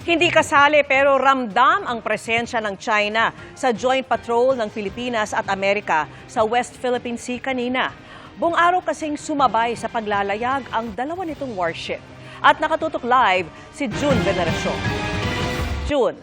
Hindi kasali pero ramdam ang presensya ng China sa joint patrol ng Pilipinas at Amerika sa West Philippine Sea kanina. Buong araw kasing sumabay sa paglalayag ang dalawa nitong warship. At nakatutok live si June Veneracion. June.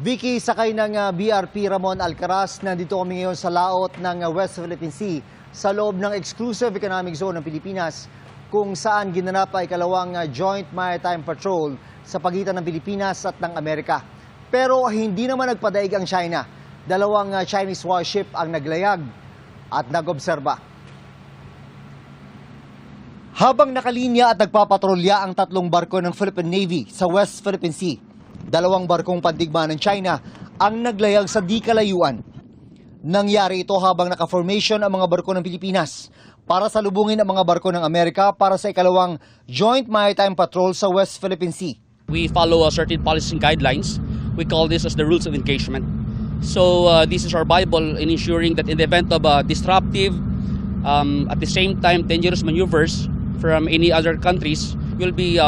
Vicky, sakay ng BRP Ramon Alcaraz, nandito kami ngayon sa laot ng West Philippine Sea sa loob ng Exclusive Economic Zone ng Pilipinas kung saan ginanap ay ikalawang Joint Maritime Patrol sa pagitan ng Pilipinas at ng Amerika. Pero hindi naman nagpadaig ang China. Dalawang Chinese warship ang naglayag at nag-obserba. Habang nakalinya at nagpapatrolya ang tatlong barko ng Philippine Navy sa West Philippine Sea, dalawang barkong pandigma ng China ang naglayag sa di kalayuan. Nangyari ito habang naka-formation ang mga barko ng Pilipinas para salubungin ang mga barko ng Amerika para sa ikalawang Joint Maritime Patrol sa West Philippine Sea. We follow certain policy guidelines. We call this as the rules of engagement. So this is our Bible in ensuring that in the event of disruptive, at the same time dangerous maneuvers from any other countries, we'll be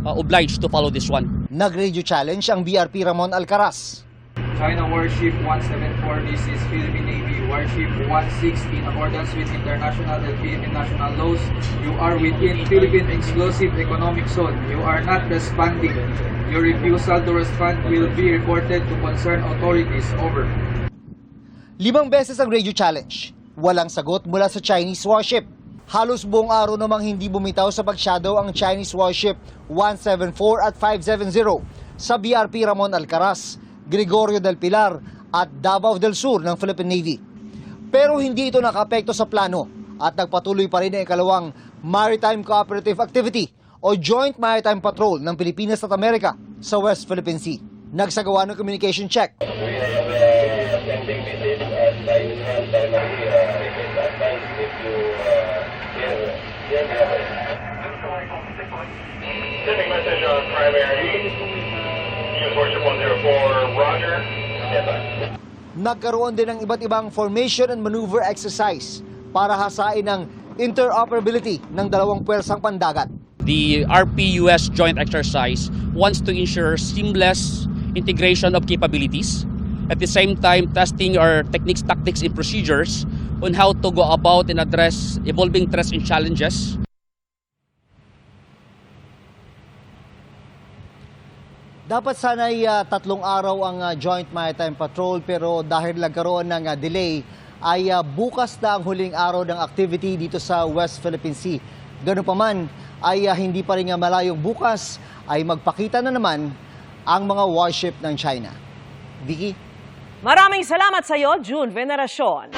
obliged to follow this one. Nag-radio challenge ang BRP Ramon Alcaraz. China Warship 174, this is Philippine Navy Warship 16. In accordance with international and Philippine national laws, you are within Philippine Exclusive Economic Zone. You are not responding. Your refusal to respond will be reported to concerned authorities. Over. 5 beses ang radio challenge. Walang sagot mula sa Chinese warship. Halos buong araw namang hindi bumitaw sa pag-shadow ang Chinese warship 174 at 570 sa BRP Ramon Alcaraz, Gregorio del Pilar at Davao del Sur ng Philippine Navy. Pero hindi ito nakaapekto sa plano at nagpatuloy pa rin ang ikalawang Maritime Cooperative Activity o Joint Maritime Patrol ng Pilipinas at Amerika sa West Philippine Sea. Nagsagawa ng communication check. Sending message on primary. Use Warship 104, Roger. Standby. Nagkaroon din ng iba't ibang formation and maneuver exercise para hasain ang interoperability ng dalawang puwersang pandagat. The RP-US joint exercise wants to ensure seamless integration of capabilities. At the same time, testing our techniques, tactics, and procedures on how to go about and address evolving threats and challenges. Dapat sana'y 3 araw ang Joint Maritime Patrol pero dahil nagkaroon ng delay ay bukas na ang huling araw ng activity dito sa West Philippine Sea. Ganun pa man ay hindi pa rin malayong bukas ay magpakita na naman ang mga warship ng China. Vicky? Maraming salamat sa iyo, June Veneracion.